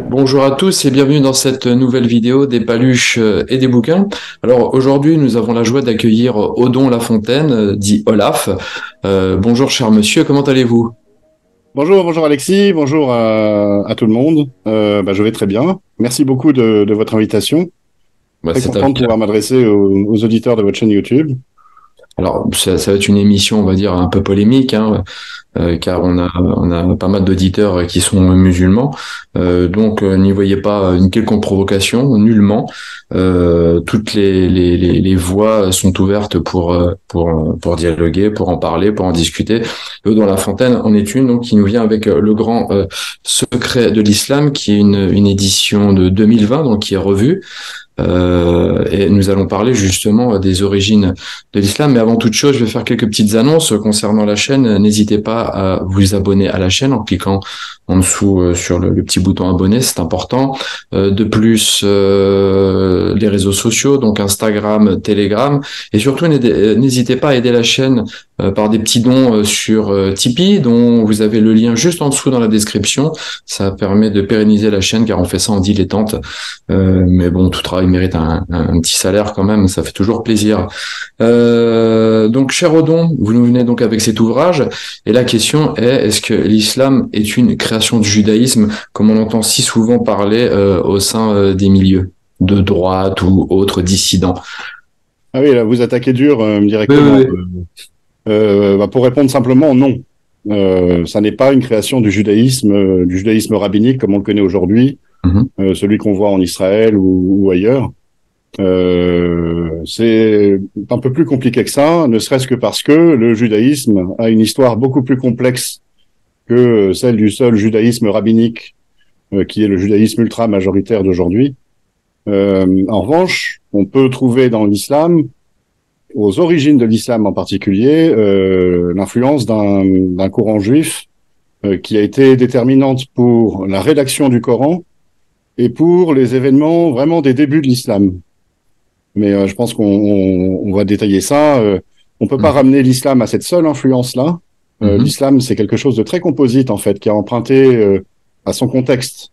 Bonjour à tous et bienvenue dans cette nouvelle vidéo des paluches et des bouquins. Alors aujourd'hui, nous avons la joie d'accueillir Odon Lafontaine, dit Olaf. Bonjour cher monsieur, comment allez-vous? Bonjour Alexis, bonjour à tout le monde. Je vais très bien. Merci beaucoup de votre invitation. Bah, Très c'est un content de pouvoir m'adresser aux auditeurs de votre chaîne YouTube. Alors, ça va être une émission, on va dire, un peu polémique, hein, car on a pas mal d'auditeurs qui sont musulmans. Donc, n'y voyez pas une quelconque provocation, nullement. Toutes les voies sont ouvertes pour dialoguer, pour en parler, pour en discuter. Dans La Fontaine en est une, donc, qui nous vient avec le grand secret de l'islam, qui est une édition de 2020, donc qui est revue. Et nous allons parler justement des origines de l'islam. Mais avant toute chose, je vais faire quelques petites annonces concernant la chaîne. N'hésitez pas à vous abonner à la chaîne en cliquant en dessous sur le petit bouton abonner, c'est important. De plus, les réseaux sociaux, donc Instagram, Telegram. Et surtout, n'hésitez pas à aider la chaîne par des petits dons sur Tipeee, dont vous avez le lien juste en dessous dans la description. Ça permet de pérenniser la chaîne, car on fait ça en dilettante. Mais bon, tout travail mérite un petit salaire quand même, ça fait toujours plaisir. Donc, cher Odon, vous nous venez donc avec cet ouvrage, et la question est-ce que l'islam est une création du judaïsme, comme on entend si souvent parler au sein des milieux de droite ou autres dissidents? Ah oui, là, vous attaquez dur Oui, directement. oui, oui. Pour répondre simplement, non. Ça n'est pas une création du judaïsme rabbinique comme on le connaît aujourd'hui, Mhm. celui qu'on voit en Israël ou ailleurs. C'est un peu plus compliqué que ça, ne serait-ce que parce que le judaïsme a une histoire beaucoup plus complexe que celle du seul judaïsme rabbinique, qui est le judaïsme ultra majoritaire d'aujourd'hui. En revanche, on peut trouver dans l'islam, aux origines de l'islam en particulier, l'influence d'un courant juif qui a été déterminante pour la rédaction du Coran et pour les événements vraiment des débuts de l'islam. Mais je pense qu'on va détailler ça. On peut pas Mhm. ramener l'islam à cette seule influence-là. Mhm. L'islam, c'est quelque chose de très composite, en fait, qui a emprunté à son contexte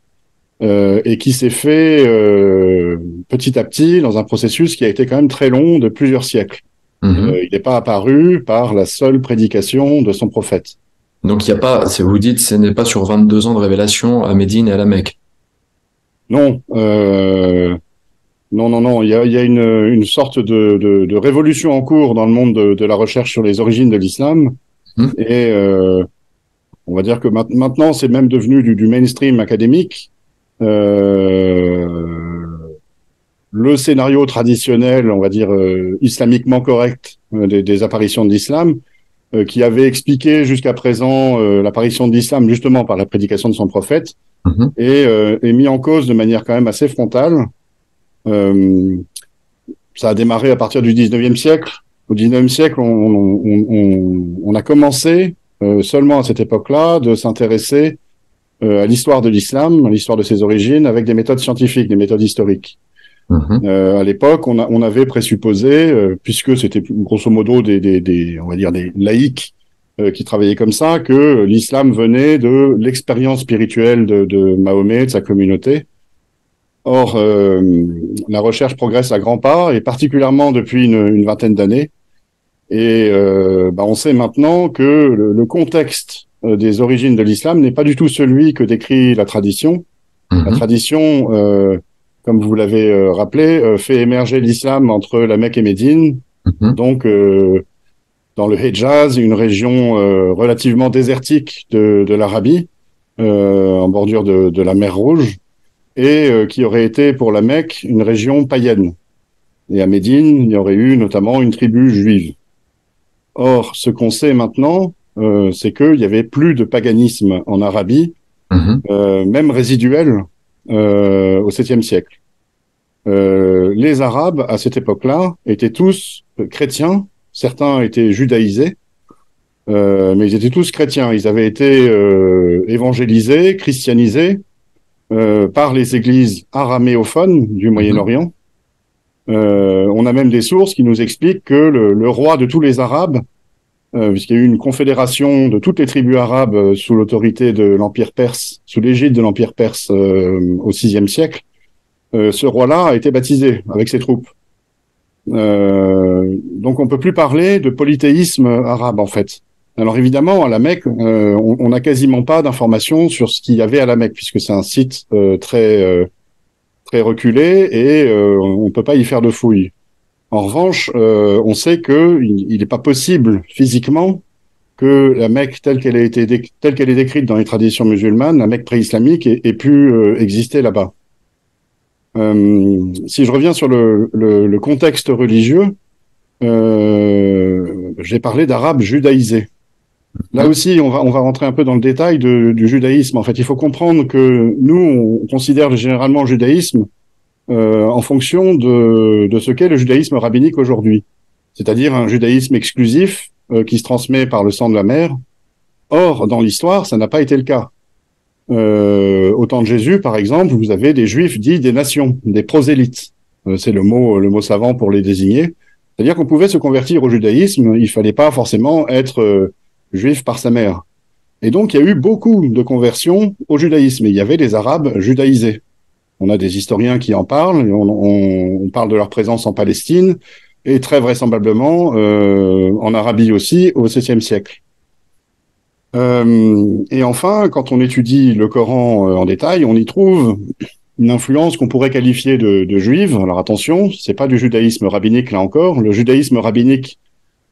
et qui s'est fait petit à petit dans un processus qui a été quand même très long, de plusieurs siècles. Mhm. Il n'est pas apparu par la seule prédication de son prophète. Donc, il n'y a pas, vous dites, ce n'est pas sur 22 ans de révélation à Médine et à la Mecque. Non, non. Il y a une sorte de révolution en cours dans le monde de la recherche sur les origines de l'islam. Mhm. Et on va dire que maintenant, c'est même devenu du mainstream académique. Euh, le scénario traditionnel, on va dire islamiquement correct des apparitions de l'islam, qui avait expliqué jusqu'à présent l'apparition de l'islam justement par la prédication de son prophète, Mhm. est mis en cause de manière quand même assez frontale. Euh, Ça a démarré à partir du 19e siècle. Au 19e siècle, on a commencé seulement à cette époque-là de s'intéresser à l'histoire de l'islam, à l'histoire de ses origines, avec des méthodes scientifiques, des méthodes historiques. Mhm. À l'époque, on avait présupposé, puisque c'était grosso modo on va dire des laïcs qui travaillaient comme ça, que l'islam venait de l'expérience spirituelle de Mahomet, de sa communauté. Or, la recherche progresse à grands pas, et particulièrement depuis une vingtaine d'années. Et on sait maintenant que le contexte des origines de l'islam n'est pas du tout celui que décrit la tradition. La Mhm. tradition, comme vous l'avez rappelé, fait émerger l'islam entre la Mecque et Médine, Mhm. donc dans le Hejaz, une région relativement désertique de l'Arabie, en bordure de la mer Rouge, et qui aurait été pour la Mecque une région païenne. Et à Médine, il y aurait eu notamment une tribu juive. Or, ce qu'on sait maintenant, c'est qu'il y avait plus de paganisme en Arabie, Mhm. même résiduel, au 7e siècle. Les Arabes, à cette époque-là, étaient tous chrétiens. Certains étaient judaïsés, mais ils étaient tous chrétiens. Ils avaient été évangélisés, christianisés par les églises araméophones du Mhm. Moyen-Orient. On a même des sources qui nous expliquent que le roi de tous les Arabes, puisqu'il y a eu une confédération de toutes les tribus arabes sous l'autorité de l'Empire perse, sous l'égide de l'Empire perse au VIe siècle, ce roi-là a été baptisé avec ses troupes. Donc on peut plus parler de polythéisme arabe en fait. Alors évidemment, à la Mecque, on n'a quasiment pas d'informations sur ce qu'il y avait à la Mecque, puisque c'est un site très reculé et on peut pas y faire de fouilles. En revanche, on sait que il n'est pas possible physiquement que la Mecque telle qu'elle est décrite dans les traditions musulmanes, la Mecque pré-islamique, ait pu exister là-bas. Si je reviens sur le contexte religieux, j'ai parlé d'Arabes judaïsés. Là aussi, on va rentrer un peu dans le détail du judaïsme. En fait, il faut comprendre que nous, on considère généralement le judaïsme en fonction de ce qu'est le judaïsme rabbinique aujourd'hui, c'est-à-dire un judaïsme exclusif qui se transmet par le sang de la mère. Or, dans l'histoire, ça n'a pas été le cas. Au temps de Jésus, par exemple, vous avez des juifs dits des nations, des prosélytes. C'est le mot savant pour les désigner. C'est-à-dire qu'on pouvait se convertir au judaïsme, il fallait pas forcément être juif par sa mère. Et donc, il y a eu beaucoup de conversions au judaïsme. Et il y avait des Arabes judaïsés. On a des historiens qui en parlent. On parle de leur présence en Palestine et très vraisemblablement en Arabie aussi au VIIe siècle. Et enfin, quand on étudie le Coran en détail, on y trouve une influence qu'on pourrait qualifier de juive. Alors attention, c'est pas du judaïsme rabbinique là encore. Le judaïsme rabbinique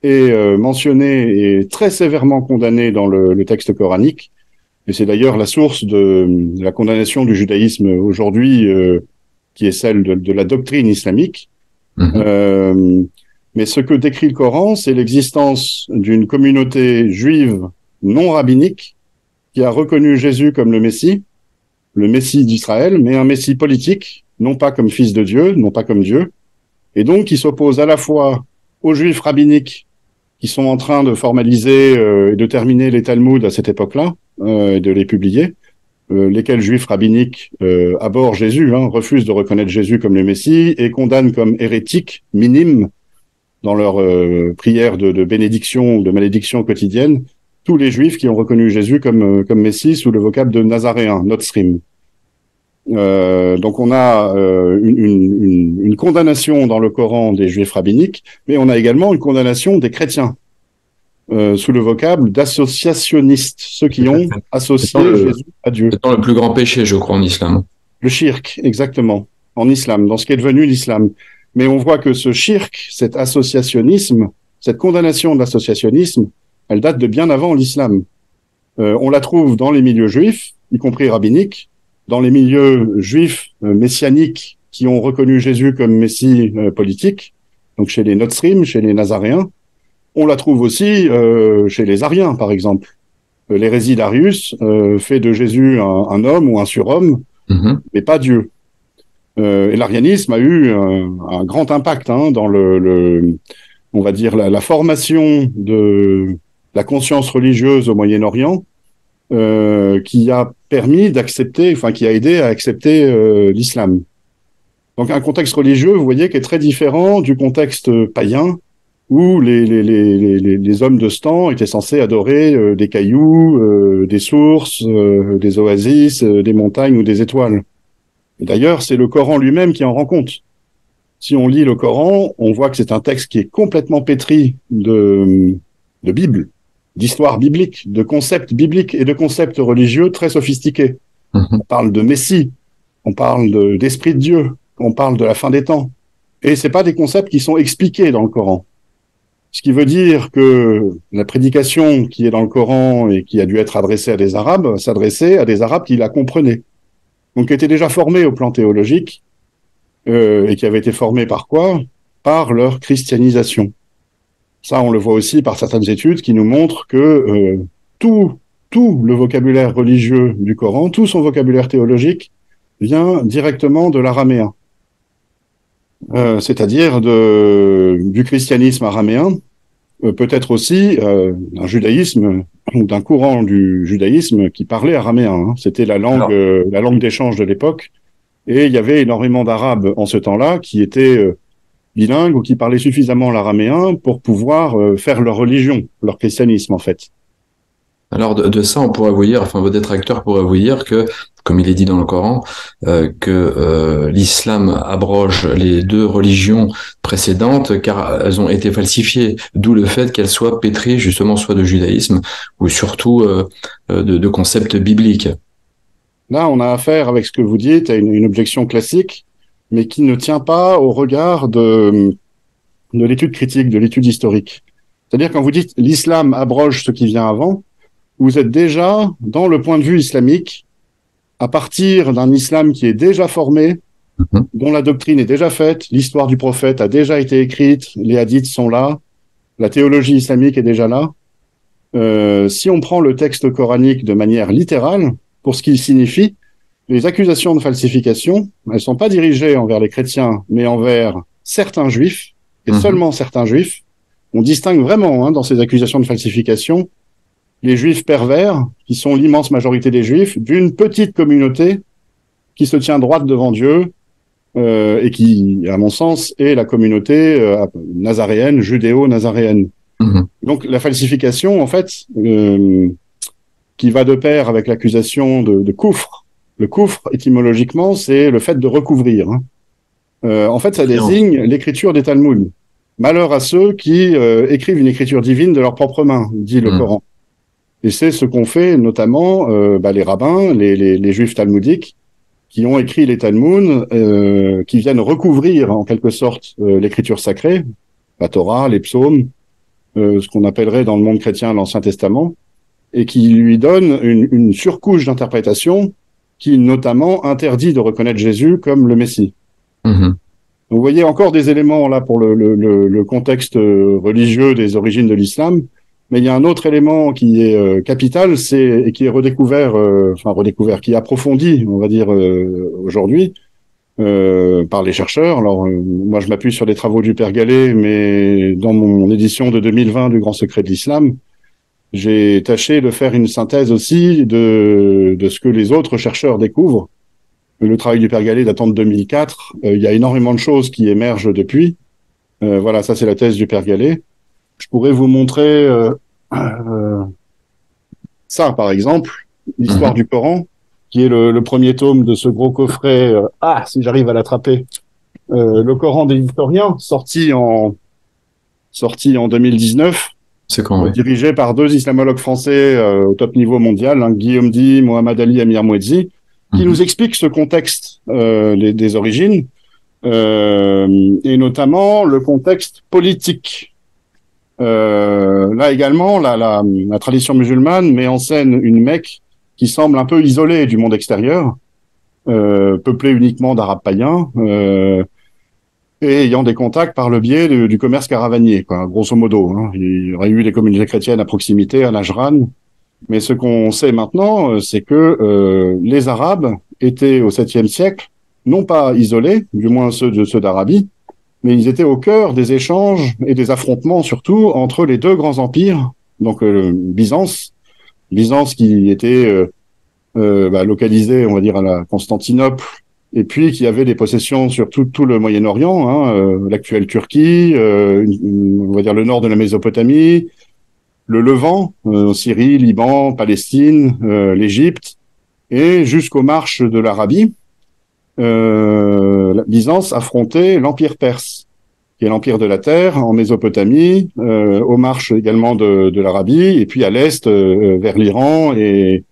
est mentionné et très sévèrement condamné dans le texte coranique. Et c'est d'ailleurs la source de la condamnation du judaïsme aujourd'hui, qui est celle de la doctrine islamique. Mais ce que décrit le Coran, c'est l'existence d'une communauté juive non rabbinique qui a reconnu Jésus comme le Messie d'Israël, mais un Messie politique, non pas comme fils de Dieu, non pas comme Dieu, et donc qui s'oppose à la fois aux juifs rabbiniques qui sont en train de formaliser et de terminer les Talmuds à cette époque-là, et de les publier, lesquels juifs rabbiniques abhorrent Jésus, refusent de reconnaître Jésus comme le Messie et condamnent comme hérétique minime dans leur prière de bénédiction ou de malédiction quotidienne tous les juifs qui ont reconnu Jésus comme Messie sous le vocable de Nazaréen, Notzrim. Donc on a une condamnation dans le Coran des juifs rabbiniques, mais on a également une condamnation des chrétiens sous le vocable d'associationnistes, ceux qui ont associé Jésus à Dieu. C'est le plus grand péché, je crois, en islam. Le shirk, exactement, en islam, dans ce qui est devenu l'islam. Mais on voit que ce shirk, cet associationnisme, cette condamnation de l'associationnisme, elle date de bien avant l'islam. On la trouve dans les milieux juifs, y compris rabbiniques, dans les milieux juifs messianiques qui ont reconnu Jésus comme messie politique, donc chez les Notzrim, chez les Nazaréens. On la trouve aussi chez les Ariens, par exemple. L'hérésie d'Arius fait de Jésus un homme ou un surhomme, mais pas Dieu. Et l'arianisme a eu un grand impact dans on va dire, la formation de la conscience religieuse au Moyen-Orient, qui a permis d'accepter, enfin qui a aidé à accepter l'islam. Donc un contexte religieux, vous voyez, qui est très différent du contexte païen, où les hommes de ce temps étaient censés adorer des cailloux, des sources, des oasis, des montagnes ou des étoiles. Et d'ailleurs, c'est le Coran lui-même qui en rend compte. Si on lit le Coran, on voit que c'est un texte qui est complètement pétri de Bible, d'histoire biblique, de concepts bibliques et de concepts religieux très sophistiqués. On parle de Messie, on parle d'Esprit de Dieu, on parle de la fin des temps. Et c'est pas des concepts qui sont expliqués dans le Coran. Ce qui veut dire que la prédication qui est dans le Coran et qui a dû être adressée à des Arabes, s'adressait à des Arabes qui la comprenaient. Donc qui étaient déjà formés au plan théologique, et qui avaient été formés par quoi? Par leur christianisation. Ça, on le voit aussi par certaines études qui nous montrent que tout le vocabulaire religieux du Coran, tout son vocabulaire théologique, vient directement de l'araméen. C'est-à-dire du christianisme araméen, peut-être aussi d'un judaïsme ou d'un courant du judaïsme qui parlait araméen. C'était la langue d'échange de l'époque, et il y avait énormément d'Arabes en ce temps-là qui étaient bilingues ou qui parlaient suffisamment l'araméen pour pouvoir faire leur religion, leur christianisme en fait. Alors de ça, on pourrait vous dire, enfin vos détracteurs pourraient vous dire que, comme il est dit dans le Coran, que l'islam abroge les deux religions précédentes car elles ont été falsifiées, d'où le fait qu'elles soient pétries justement soit de judaïsme ou surtout de concepts bibliques. Là, on a affaire avec ce que vous dites à une objection classique, mais qui ne tient pas au regard de l'étude critique, de l'étude historique. C'est-à-dire quand vous dites l'islam abroge ce qui vient avant, vous êtes déjà dans le point de vue islamique à partir d'un islam qui est déjà formé, Mhm. dont la doctrine est déjà faite, l'histoire du prophète a déjà été écrite, les hadiths sont là, la théologie islamique est déjà là. Si on prend le texte coranique de manière littérale, pour ce qu'il signifie, les accusations de falsification, elles ne sont pas dirigées envers les chrétiens, mais envers certains juifs, et Mhm. seulement certains juifs. On distingue vraiment dans ces accusations de falsification les juifs pervers, qui sont l'immense majorité des juifs, d'une petite communauté qui se tient droite devant Dieu et qui, à mon sens, est la communauté nazaréenne, judéo-nazaréenne. Mhm. Donc la falsification, en fait, qui va de pair avec l'accusation de coufre. Le coufre, étymologiquement, c'est le fait de recouvrir. En fait, ça Créant. désigne l'écriture des Talmuds. Malheur à ceux qui écrivent une écriture divine de leurs propres mains, dit le Mhm. Coran. Et c'est ce qu'ont fait notamment les rabbins, les juifs talmudiques, qui ont écrit les Talmuds, qui viennent recouvrir en quelque sorte l'écriture sacrée, la Torah, les psaumes, ce qu'on appellerait dans le monde chrétien l'Ancien Testament, et qui lui donnent une surcouche d'interprétation qui notamment interdit de reconnaître Jésus comme le Messie. Mhm. Vous voyez encore des éléments là pour le contexte religieux des origines de l'islam, mais il y a un autre élément qui est capital, c'est et qui est redécouvert, qui est approfondi, on va dire aujourd'hui par les chercheurs. Alors moi je m'appuie sur les travaux du Père Gallet, mais dans mon édition de 2020 du Grand Secret de l'Islam, j'ai tâché de faire une synthèse aussi de ce que les autres chercheurs découvrent. Le travail du Père Gallet datant de 2004. Il y a énormément de choses qui émergent depuis. Voilà, ça c'est la thèse du Père Gallet. Je pourrais vous montrer euh, ça, par exemple, l'histoire Mhm. du Coran, qui est le premier tome de ce gros coffret. Si j'arrive à l'attraper, le Coran des historiens, sorti en 2019, C'est quand, oui. dirigé par deux islamologues français au top niveau mondial, Guillaume Di, Mohamed Ali, Amir Mouedzi, qui Mhm. nous explique ce contexte des origines, et notamment le contexte politique. Là également, la tradition musulmane met en scène une Mecque qui semble un peu isolée du monde extérieur, peuplée uniquement d'Arabes païens, et ayant des contacts par le biais du commerce caravanier, quoi, grosso modo. Il y aurait eu des communautés chrétiennes à proximité, à Najran, mais ce qu'on sait maintenant, c'est que les Arabes étaient au 7e siècle, non pas isolés, du moins ceux d'Arabie, mais ils étaient au cœur des échanges et des affrontements surtout entre les deux grands empires, donc Byzance qui était localisé, on va dire, à la Constantinople, et puis qui avait des possessions sur tout le Moyen-Orient, l'actuelle Turquie, on va dire le nord de la Mésopotamie, le Levant, Syrie, Liban, Palestine, l'Égypte, et jusqu'aux marches de l'Arabie, Byzance affrontait l'Empire perse, qui est l'empire de la terre en Mésopotamie, aux marches également de l'Arabie, et puis à l'est vers l'Iran et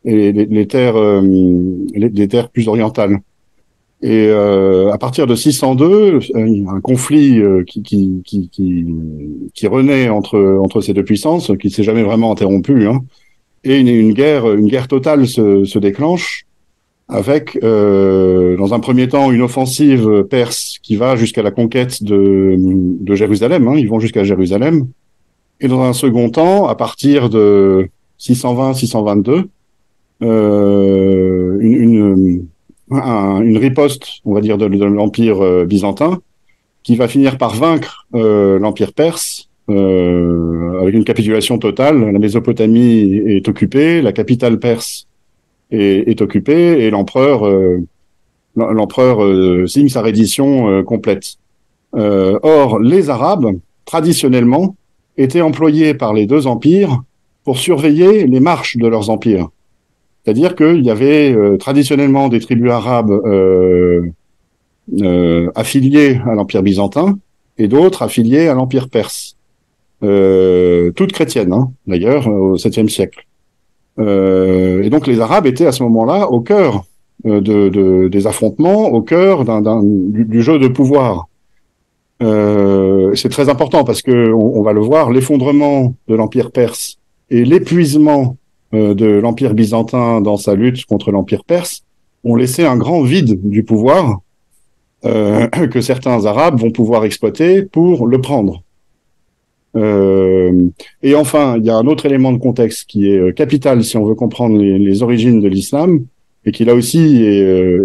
les terres les terres plus orientales. Et à partir de 602, un conflit qui renaît entre ces deux puissances, qui s'est jamais vraiment interrompu, et une guerre totale se déclenche avec, dans un premier temps, une offensive perse qui va jusqu'à la conquête de Jérusalem. Ils vont jusqu'à Jérusalem. Et dans un second temps, à partir de 620-622, une riposte, on va dire, de l'Empire byzantin, qui va finir par vaincre l'Empire perse avec une capitulation totale. La Mésopotamie est occupée, la capitale perse est occupée, et l'empereur signe sa reddition complète. Or, les Arabes, traditionnellement, étaient employés par les deux empires pour surveiller les marches de leurs empires. C'est-à-dire qu'il y avait traditionnellement des tribus arabes affiliées à l'Empire byzantin et d'autres affiliées à l'Empire perse. Toutes chrétiennes, hein, d'ailleurs, au 7e siècle. Et donc les Arabes étaient à ce moment-là au cœur des affrontements, au cœur du jeu de pouvoir. C'est très important parce que on va le voir, l'effondrement de l'Empire perse et l'épuisement de l'Empire byzantin dans sa lutte contre l'Empire perse ont laissé un grand vide du pouvoir que certains Arabes vont pouvoir exploiter pour le prendre. Et enfin, il y a un autre élément de contexte qui est capital si on veut comprendre les origines de l'islam, et qui là aussi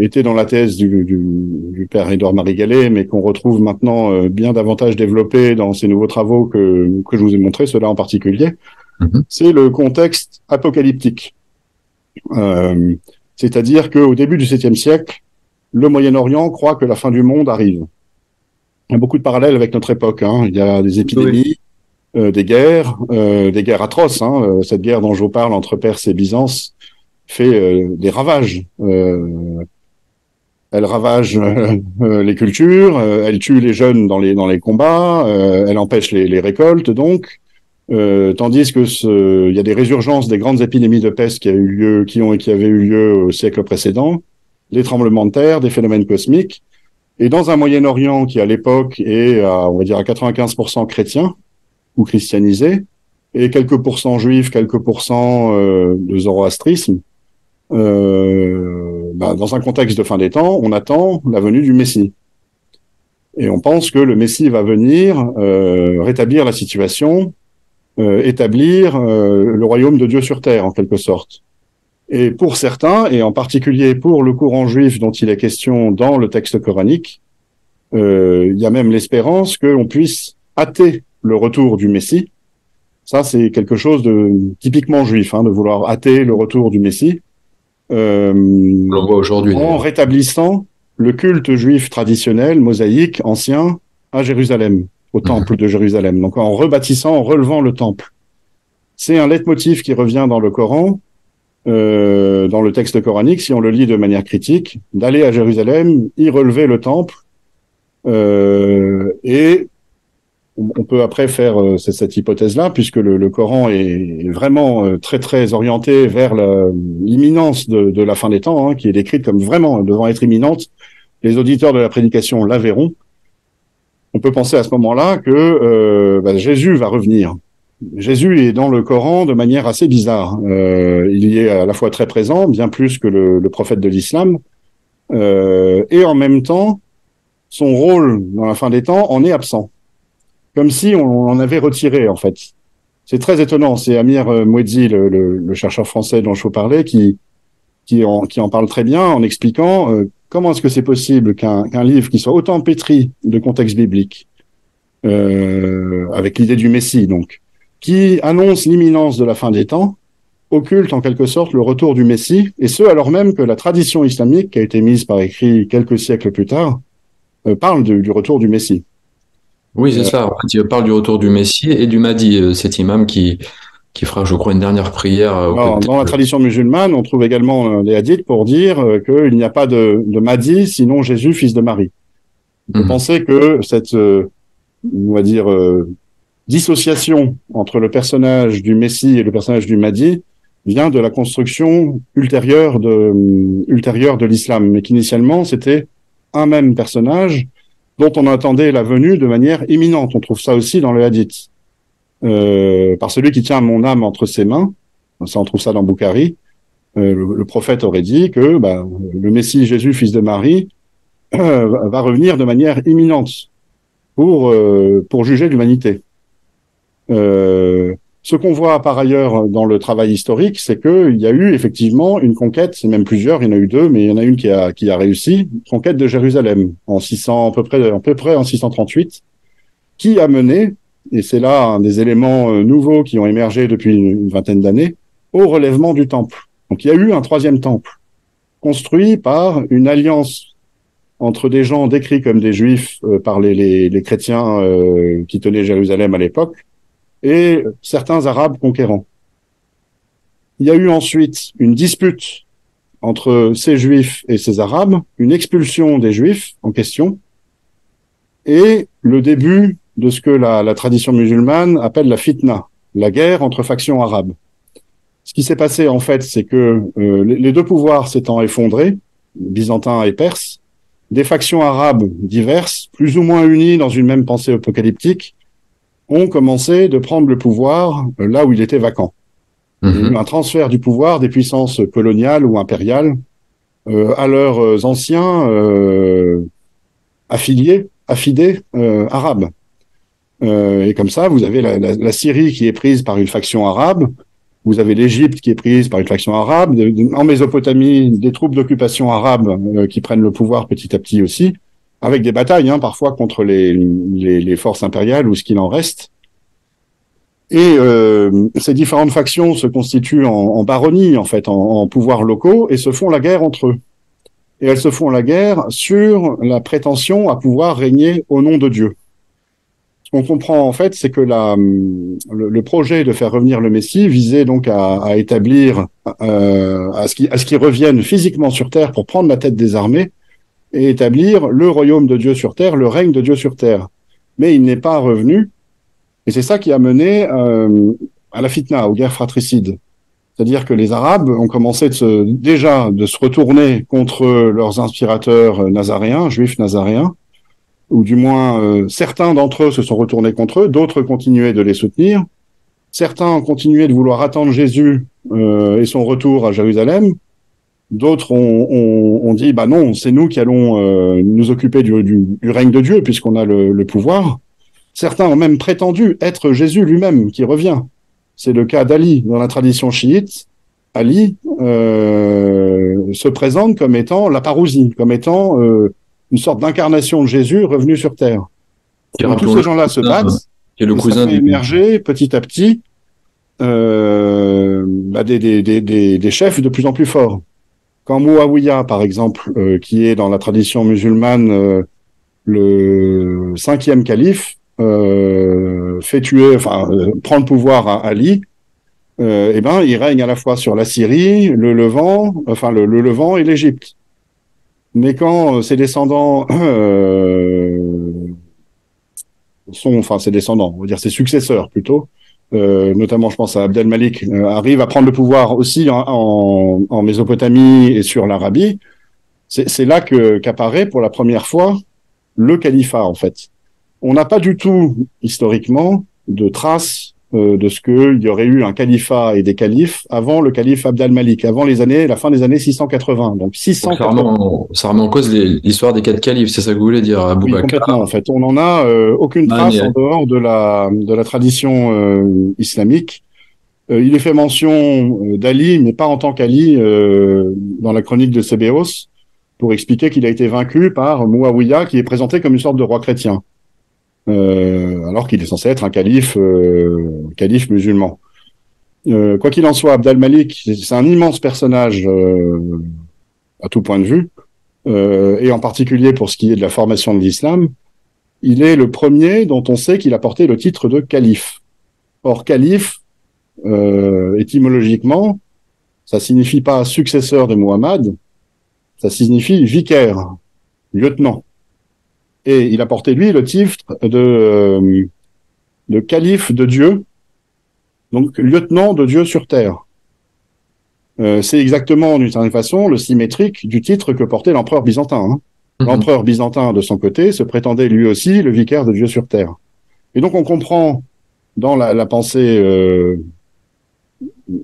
était dans la thèse du père Édouard Marie Gallet, mais qu'on retrouve maintenant bien davantage développé dans ces nouveaux travaux que je vous ai montrés, ceux-là en particulier. C'est le contexte apocalyptique. C'est-à-dire qu'au début du 7e siècle, le Moyen-Orient croit que la fin du monde arrive. Il y a beaucoup de parallèles avec notre époque, hein. Il y a des épidémies, des guerres atroces, hein. Cette guerre dont je vous parle entre Perse et Byzance fait des ravages. Elle ravage les cultures, elle tue les jeunes dans les combats, elle empêche les récoltes, donc. Tandis que il y a des résurgences des grandes épidémies de peste qui avaient eu lieu au siècle précédent, des tremblements de terre, des phénomènes cosmiques, et dans un Moyen-Orient qui à l'époque est on va dire à 95% chrétien ou christianisé, et quelques pourcents juifs, quelques pourcents de zoroastrisme, dans un contexte de fin des temps, on attend la venue du Messie. Et on pense que le Messie va venir rétablir la situation, établir le royaume de Dieu sur terre, en quelque sorte. Et pour certains, et en particulier pour le courant juif dont il est question dans le texte coranique, il y a même l'espérance qu'on puisse hâter le retour du Messie. Ça, c'est quelque chose de typiquement juif, hein, de vouloir hâter le retour du Messie. On le voit aujourd'hui. En rétablissant le culte juif traditionnel, mosaïque, ancien, à Jérusalem, au temple de Jérusalem. Donc en rebâtissant, en relevant le temple. C'est un leitmotiv qui revient dans le Coran, dans le texte coranique, si on le lit de manière critique, d'aller à Jérusalem, y relever le temple, et on peut après faire cette hypothèse-là, puisque le Coran est vraiment très très orienté vers l'imminence de la fin des temps, hein, qui est décrite comme vraiment devant être imminente. Les auditeurs de la prédication la verront. On peut penser à ce moment-là que Jésus va revenir. Jésus est dans le Coran de manière assez bizarre. Il y est à la fois très présent, bien plus que le prophète de l'islam, et en même temps, son rôle dans la fin des temps en est absent. Comme si on en avait retiré, en fait. C'est très étonnant. C'est Amir Mouedzi, le chercheur français dont je vous parlais, qui en parle très bien en expliquant comment est-ce que c'est possible qu'un livre qui soit autant pétri de contexte biblique, avec l'idée du Messie, donc, qui annonce l'imminence de la fin des temps, occulte en quelque sorte le retour du Messie, et ce alors même que la tradition islamique, qui a été mise par écrit quelques siècles plus tard, parle du retour du Messie. Oui, c'est ça. En fait, il parle du retour du Messie et du Mahdi, cet imam qui fera, je crois, une dernière prière. Alors, dans la tradition musulmane, on trouve également les hadiths pour dire qu'il n'y a pas de Mahdi, sinon Jésus, fils de Marie. On peut penser que cette, on va dire, dissociation entre le personnage du Messie et le personnage du Mahdi vient de la construction ultérieure de l'islam, mais qu'initialement, c'était un même personnage dont on attendait la venue de manière imminente. On trouve ça aussi dans le hadith. Par celui qui tient mon âme entre ses mains, ça on trouve ça dans Boukhari, le prophète aurait dit que le Messie Jésus, fils de Marie, va revenir de manière imminente pour juger l'humanité. Ce qu'on voit par ailleurs dans le travail historique, c'est qu'il y a eu effectivement une conquête, c'est même plusieurs, il y en a eu deux, mais il y en a une qui a réussi, conquête de Jérusalem en 600, à peu près en 638, qui a mené, et c'est là un des éléments nouveaux qui ont émergé depuis une vingtaine d'années, au relèvement du temple. Donc il y a eu un troisième temple, construit par une alliance entre des gens décrits comme des juifs par les chrétiens qui tenaient Jérusalem à l'époque et certains arabes conquérants. Il y a eu ensuite une dispute entre ces juifs et ces arabes, une expulsion des juifs en question, et le début de ce que la tradition musulmane appelle la fitna, la guerre entre factions arabes. Ce qui s'est passé, en fait, c'est que les deux pouvoirs s'étant effondrés, byzantins et perses, des factions arabes diverses, plus ou moins unies dans une même pensée apocalyptique, ont commencé de prendre le pouvoir là où il était vacant. Il y a eu un transfert du pouvoir des puissances coloniales ou impériales à leurs anciens affidés arabes. Et comme ça, vous avez la Syrie qui est prise par une faction arabe, vous avez l'Égypte qui est prise par une faction arabe, en Mésopotamie, des troupes d'occupation arabes qui prennent le pouvoir petit à petit aussi, avec des batailles parfois contre les forces impériales ou ce qu'il en reste. Et ces différentes factions se constituent en baronnies, en fait, en pouvoirs locaux, et se font la guerre entre eux. Et elles se font la guerre sur la prétention à pouvoir régner au nom de Dieu. Ce qu'on comprend, en fait, c'est que le projet de faire revenir le Messie visait donc à établir, à ce qu'il revienne physiquement sur terre pour prendre la tête des armées et établir le royaume de Dieu sur terre, le règne de Dieu sur terre. Mais il n'est pas revenu. Et c'est ça qui a mené à la fitna, aux guerres fratricides. C'est-à-dire que les Arabes ont commencé déjà de se retourner contre leurs inspirateurs nazaréens, juifs nazaréens, ou du moins certains d'entre eux se sont retournés contre eux, d'autres continuaient de les soutenir. Certains ont continué de vouloir attendre Jésus et son retour à Jérusalem. D'autres ont dit, bah non, c'est nous qui allons nous occuper du règne de Dieu puisqu'on a le pouvoir. Certains ont même prétendu être Jésus lui-même qui revient. C'est le cas d'Ali. Dans la tradition chiite, Ali se présente comme étant la parousie, comme étant une sorte d'incarnation de Jésus revenu sur terre. Donc, tous ces gens-là se battent, et le cousin ça fait émerger petit à petit des chefs de plus en plus forts. Quand Muawiyah, par exemple, qui est dans la tradition musulmane le 5e calife, fait tuer, prend le pouvoir à Ali, il règne à la fois sur la Syrie, le Levant, le Levant et l'Égypte. Mais quand ses descendants ses descendants, on va dire ses successeurs plutôt, notamment je pense à Abd al-Malik, arrivent à prendre le pouvoir aussi en Mésopotamie et sur l'Arabie, c'est là qu'apparaît pour la première fois le califat en fait. On n'a pas du tout, historiquement, de traces de ce qu'il y aurait eu un califat et des califes avant le calife Abd al-Malik, avant la fin des années 680. Donc 680. Ça remet en cause l'histoire des 4 califes, c'est ça que vous voulez dire, Abou Oui, Bakr. complètement, en fait. On n'en a aucune trace en dehors de la tradition islamique. Il est fait mention d'Ali, mais pas en tant qu'Ali, dans la chronique de Sébéos, pour expliquer qu'il a été vaincu par Muawiyah, qui est présenté comme une sorte de roi chrétien. Alors qu'il est censé être un calife musulman. Quoi qu'il en soit, Abd al-Malik, c'est un immense personnage à tout point de vue, et en particulier pour ce qui est de la formation de l'islam. Il est le premier dont on sait qu'il a porté le titre de calife. Or, calife, étymologiquement, ça signifie pas successeur de Muhammad, ça signifie vicaire, lieutenant. Et il a porté, lui, le titre de calife de Dieu, donc lieutenant de Dieu sur terre. C'est exactement, d'une certaine façon, le symétrique du titre que portait l'empereur byzantin. L'empereur byzantin, de son côté, se prétendait lui aussi le vicaire de Dieu sur terre. Et donc on comprend dans la pensée,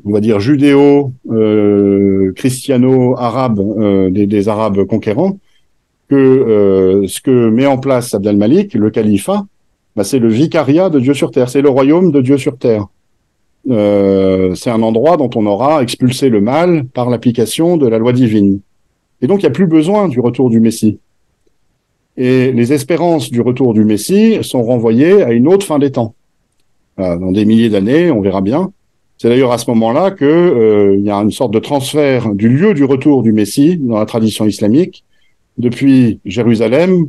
on va dire, judéo-christiano-arabe des Arabes conquérants, que ce que met en place Abd al-Malik, le califat, c'est le vicariat de Dieu sur terre, c'est le royaume de Dieu sur terre. C'est un endroit dont on aura expulsé le mal par l'application de la loi divine. Et donc il n'y a plus besoin du retour du Messie. Et les espérances du retour du Messie sont renvoyées à une autre fin des temps. Dans des milliers d'années, on verra bien. C'est d'ailleurs à ce moment-là que y a une sorte de transfert du lieu du retour du Messie dans la tradition islamique depuis Jérusalem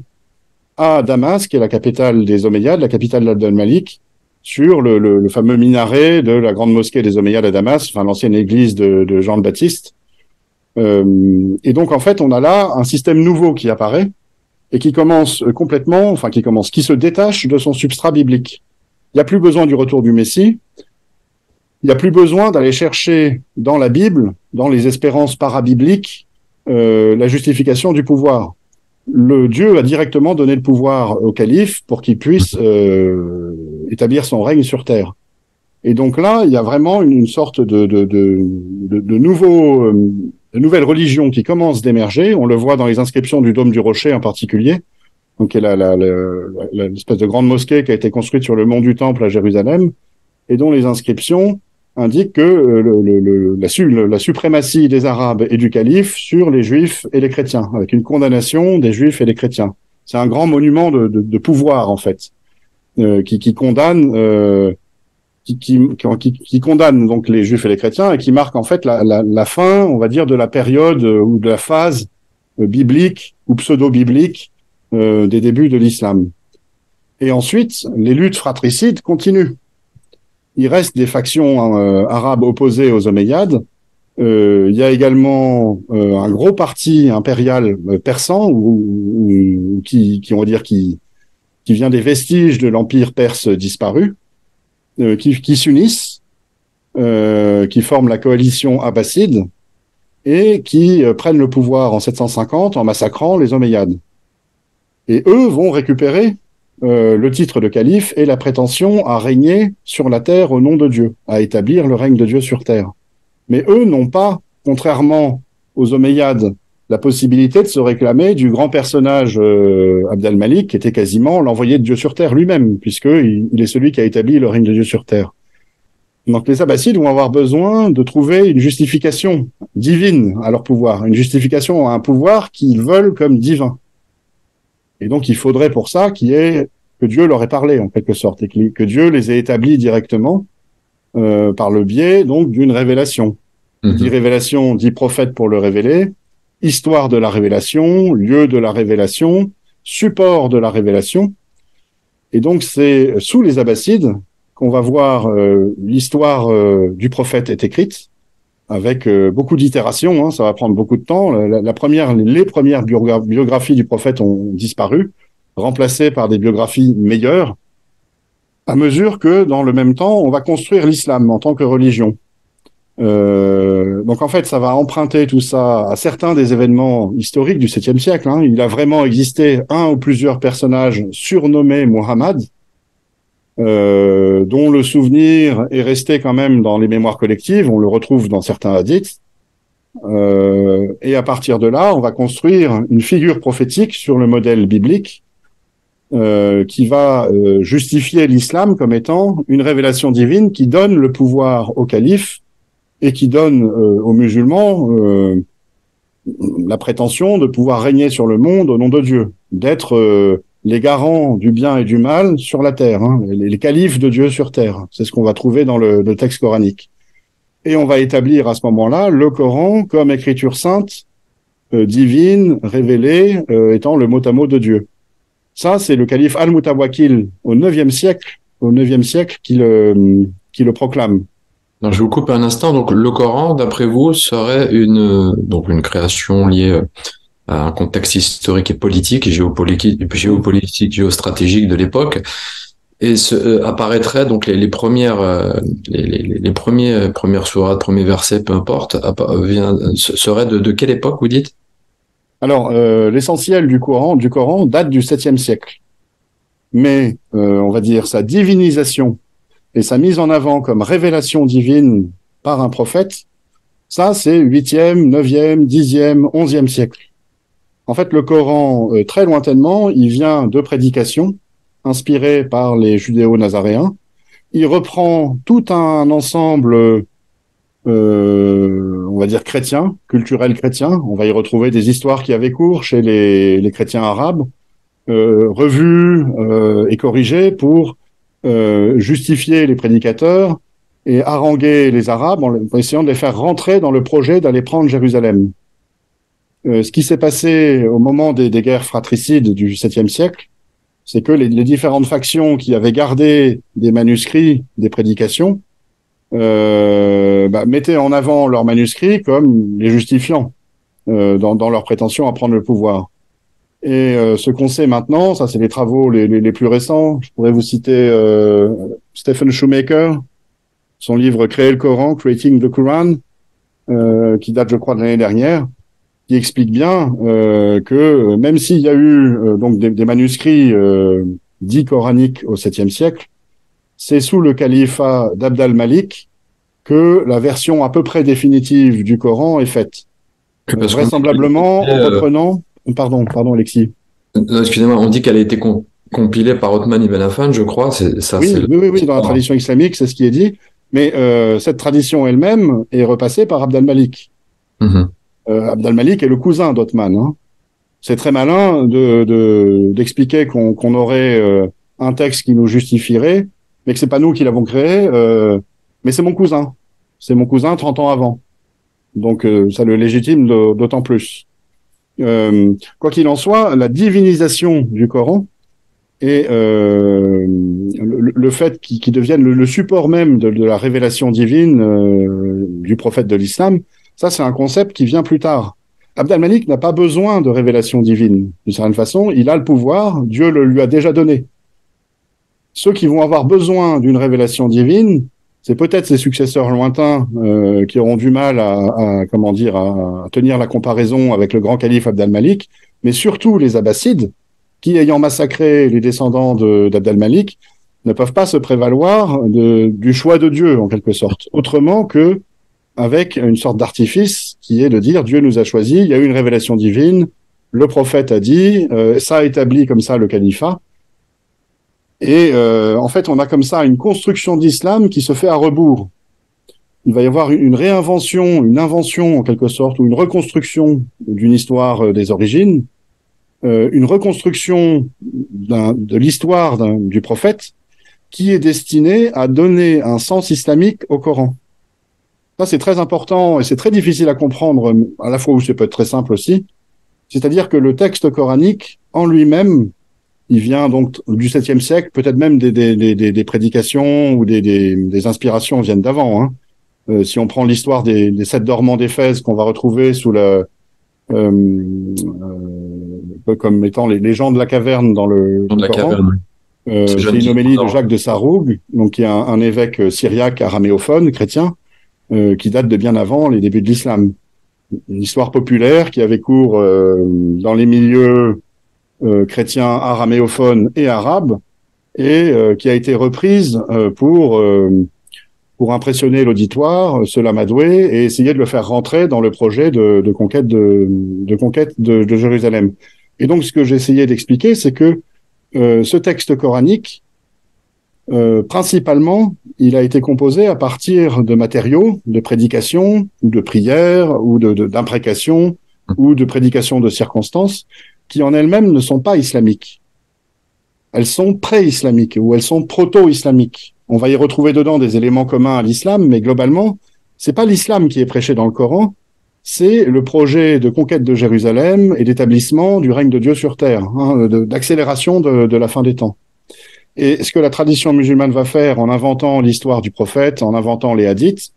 à Damas, qui est la capitale des Omeyyades, la capitale d'Abd al-Malik, sur le fameux minaret de la grande mosquée des Omeyyades à Damas, enfin l'ancienne église de Jean le Baptiste. Et donc en fait, on a là un système nouveau qui apparaît et qui commence complètement, enfin qui se détache de son substrat biblique. Il n'y a plus besoin du retour du Messie. Il n'y a plus besoin d'aller chercher dans la Bible, dans les espérances parabibliques, la justification du pouvoir. Le Dieu a directement donné le pouvoir au calife pour qu'il puisse établir son règne sur terre. Et donc là, il y a vraiment une sorte de nouvelle religion qui commence d'émerger. On le voit dans les inscriptions du Dôme du Rocher en particulier, donc qui est l'espèce de grande mosquée qui a été construite sur le mont du Temple à Jérusalem, et dont les inscriptions indiquent que la suprématie des Arabes et du calife sur les Juifs et les chrétiens, avec une condamnation des Juifs et des chrétiens. C'est un grand monument de pouvoir, en fait, qui condamne... qui condamne donc les Juifs et les chrétiens et qui marque en fait la fin, on va dire, de la période ou de la phase biblique ou pseudo-biblique des débuts de l'islam. Et ensuite, les luttes fratricides continuent. Il reste des factions arabes opposées aux Omeyyades. Il y a également un gros parti impérial persan qui on va dire qui vient des vestiges de l'empire perse disparu. Qui s'unissent, qui forment la coalition abbasside et qui prennent le pouvoir en 750 en massacrant les Omeyyades. Et eux vont récupérer le titre de calife et la prétention à régner sur la terre au nom de Dieu, à établir le règne de Dieu sur terre. Mais eux n'ont pas, contrairement aux Omeyyades, la possibilité de se réclamer du grand personnage Abd al-Malik, qui était quasiment l'envoyé de Dieu sur terre lui-même, puisqu'il est celui qui a établi le règne de Dieu sur terre. Donc les Abbassides vont avoir besoin de trouver une justification divine à leur pouvoir, une justification à un pouvoir qu'ils veulent comme divin. Et donc il faudrait pour ça que Dieu leur ait parlé en quelque sorte, et que Dieu les ait établis directement par le biais donc d'une révélation. Dit révélation, dit prophète pour le révéler, histoire de la révélation, lieu de la révélation, support de la révélation. Et donc, c'est sous les Abbassides qu'on va voir l'histoire du prophète est écrite, avec beaucoup d'itérations, hein, ça va prendre beaucoup de temps. Les premières biographies du prophète ont disparu, remplacées par des biographies meilleures, à mesure que, dans le même temps, on va construire l'islam en tant que religion. Donc en fait, ça va emprunter tout ça à certains des événements historiques du 7e siècle. Hein. Il a vraiment existé un ou plusieurs personnages surnommés Muhammad, dont le souvenir est resté quand même dans les mémoires collectives. On le retrouve dans certains hadiths. Et à partir de là, on va construire une figure prophétique sur le modèle biblique qui va justifier l'islam comme étant une révélation divine qui donne le pouvoir au calife et qui donne aux musulmans la prétention de pouvoir régner sur le monde au nom de Dieu, d'être les garants du bien et du mal sur la terre, hein, les califes de Dieu sur terre. C'est ce qu'on va trouver dans le texte coranique. Et on va établir à ce moment-là le Coran comme écriture sainte, divine, révélée, étant le mot à mot de Dieu. Ça, c'est le calife Al-Mutawakkil au 9e siècle qui le proclame. Non, je vous coupe un instant. Donc, le Coran, d'après vous, serait une création liée à un contexte historique et politique, géopolitique, géostratégique de l'époque, et apparaîtrait donc les premières sourates, premiers versets, peu importe, serait de quelle époque, vous dites? Alors, l'essentiel du Coran date du 7e siècle. Mais, on va dire, sa divinisation et sa mise en avant comme révélation divine par un prophète, ça, c'est 8e, 9e, 10e, 11e siècle. En fait, le Coran, très lointainement, il vient de prédications inspirées par les judéo-nazaréens. Il reprend tout un ensemble, on va dire chrétien, culturel chrétien. On va y retrouver des histoires qui avaient cours chez les chrétiens arabes, revues et corrigées pour justifier les prédicateurs et haranguer les Arabes en essayant de les faire rentrer dans le projet d'aller prendre Jérusalem. Ce qui s'est passé au moment des guerres fratricides du 7e siècle, c'est que les différentes factions qui avaient gardé des manuscrits, des prédications, mettaient en avant leurs manuscrits comme les justifiants dans leur prétention à prendre le pouvoir. Et ce qu'on sait maintenant, ça c'est les travaux les plus récents. Je pourrais vous citer Stephen Shoemaker, son livre Créer le Coran, Creating the Quran, qui date, je crois, de l'année dernière, qui explique bien que même s'il y a eu donc des manuscrits dits coraniques au 7e siècle, c'est sous le califat d'Abd al-Malik que la version à peu près définitive du Coran est faite. Vraisemblablement en reprenant... Pardon, Alexis. Excusez-moi, on dit qu'elle a été compilée par Othman ibn Affan, je crois. Oui, dans la tradition islamique, c'est ce qui est dit. Mais cette tradition elle-même est repassée par Abd al-Malik. Abd al-Malik est le cousin d'Othman. Hein. C'est très malin d'expliquer qu'on aurait un texte qui nous justifierait, mais que c'est pas nous qui l'avons créé, mais c'est mon cousin. C'est mon cousin 30 ans avant. Donc ça le légitime d'autant plus. Quoi qu'il en soit, la divinisation du Coran et le fait qu'il devienne le support même de la révélation divine du prophète de l'islam, ça c'est un concept qui vient plus tard. Abd al-Malik n'a pas besoin de révélation divine. D'une certaine façon, il a le pouvoir, Dieu le lui a déjà donné. Ceux qui vont avoir besoin d'une révélation divine, c'est peut-être ses successeurs lointains qui auront du mal à tenir la comparaison avec le grand calife Abd al-Malik, mais surtout les Abbassides, qui, ayant massacré les descendants d'Abd al-Malik, ne peuvent pas se prévaloir du choix de Dieu, en quelque sorte, autrement que avec une sorte d'artifice qui est de dire Dieu nous a choisis, il y a eu une révélation divine, le prophète a dit, ça a établi comme ça le califat. Et en fait, on a comme ça une construction d'islam qui se fait à rebours. Il va y avoir une réinvention, une invention en quelque sorte, ou une reconstruction d'une histoire des origines, une reconstruction de l'histoire du prophète qui est destinée à donner un sens islamique au Coran. Ça, c'est très important et c'est très difficile à comprendre, à la fois où ça peut être très simple aussi. C'est-à-dire que le texte coranique, en lui-même, il vient donc du 7e siècle, peut-être même des prédications ou des inspirations viennent d'avant. Hein. Si on prend l'histoire des 7 dormants d'Éphèse qu'on va retrouver sous comme étant les gens de la caverne dans le Coran, c'est une homélie de Jacques de Sarroug, donc qui est un évêque syriaque araméophone, chrétien, qui date de bien avant les débuts de l'islam. Une histoire populaire qui avait cours dans les milieux chrétiens araméophones et arabes, et qui a été reprise pour impressionner l'auditoire, se l'amadouer et essayer de le faire rentrer dans le projet de conquête de Jérusalem. Et donc, ce que j'ai essayé d'expliquer, c'est que ce texte coranique, principalement, il a été composé à partir de matériaux de prédication, ou de prières, ou d'imprécations, ou de prédications de circonstances, qui en elles-mêmes ne sont pas islamiques. Elles sont pré-islamiques, ou elles sont proto-islamiques. On va y retrouver dedans des éléments communs à l'islam, mais globalement, c'est pas l'islam qui est prêché dans le Coran, c'est le projet de conquête de Jérusalem et d'établissement du règne de Dieu sur terre, hein, d'accélération de la fin des temps. Et ce que la tradition musulmane va faire en inventant l'histoire du prophète, en inventant les hadiths,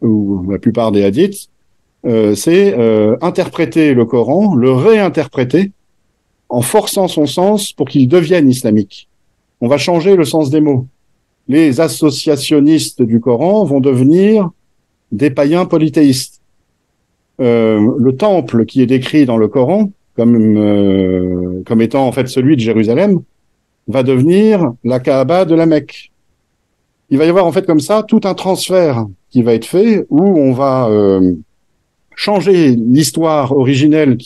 ou la plupart des hadiths, c'est interpréter le Coran, le réinterpréter, en forçant son sens pour qu'il devienne islamique. On va changer le sens des mots. Les associationnistes du Coran vont devenir des païens polythéistes. Le temple qui est décrit dans le Coran comme étant en fait celui de Jérusalem va devenir la Kaaba de la Mecque. Il va y avoir en fait comme ça tout un transfert qui va être fait où on va changer l'histoire originelle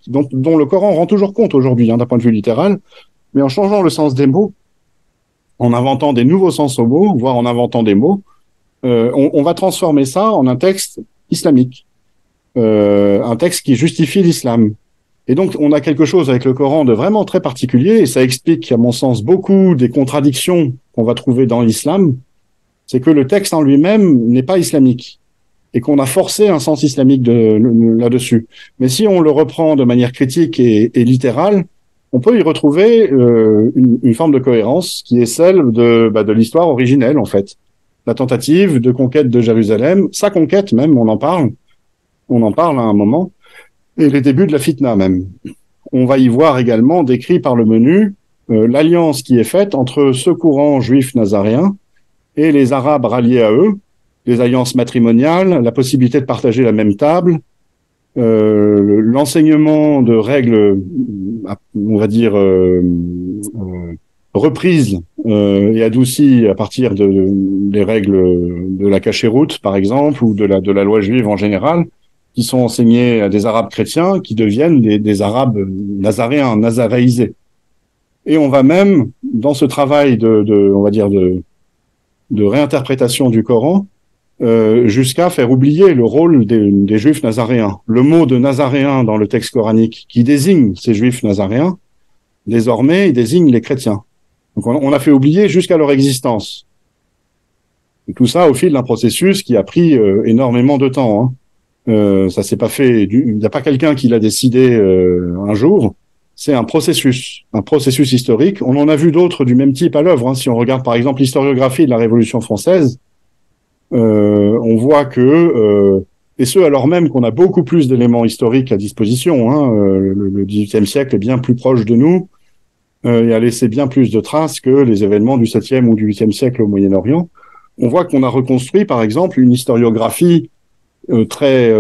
dont le Coran rend toujours compte aujourd'hui d'un point de vue littéral, mais en changeant le sens des mots, en inventant des nouveaux sens aux mots, voire en inventant des mots, on va transformer ça en un texte islamique, un texte qui justifie l'islam. Et donc, on a quelque chose avec le Coran de vraiment très particulier, et ça explique, à mon sens, beaucoup des contradictions qu'on va trouver dans l'islam, c'est que le texte en lui-même n'est pas islamique. et qu'on a forcé un sens islamique là-dessus. Mais si on le reprend de manière critique et littérale, on peut y retrouver une forme de cohérence qui est celle de l'histoire originelle, en fait. La tentative de conquête de Jérusalem, sa conquête même, on en parle à un moment, et les débuts de la fitna même. On va y voir également décrit par le menu l'alliance qui est faite entre ce courant juif nazaréen et les Arabes ralliés à eux, les alliances matrimoniales, la possibilité de partager la même table, l'enseignement de règles, on va dire, reprises et adoucies à partir des règles de la cachéroute, par exemple, ou de la loi juive en général, qui sont enseignées à des Arabes chrétiens qui deviennent des Arabes nazaréens, nazaréisés. Et on va même, dans ce travail on va dire, de réinterprétation du Coran, jusqu'à faire oublier le rôle des juifs nazaréens. Le mot de nazaréen dans le texte coranique qui désigne ces juifs nazaréens, désormais, il désigne les chrétiens. Donc on a fait oublier jusqu'à leur existence. Et tout ça au fil d'un processus qui a pris énormément de temps. Ça s'est pas fait. Il n'y a pas quelqu'un qui l'a décidé un jour. C'est un processus historique. On en a vu d'autres du même type à l'œuvre. Si on regarde par exemple l'historiographie de la Révolution française, on voit que, et ce alors même qu'on a beaucoup plus d'éléments historiques à disposition, le XVIIIe siècle est bien plus proche de nous et a laissé bien plus de traces que les événements du VIIe ou du VIIIe siècle au Moyen-Orient. On voit qu'on a reconstruit, par exemple, une historiographie très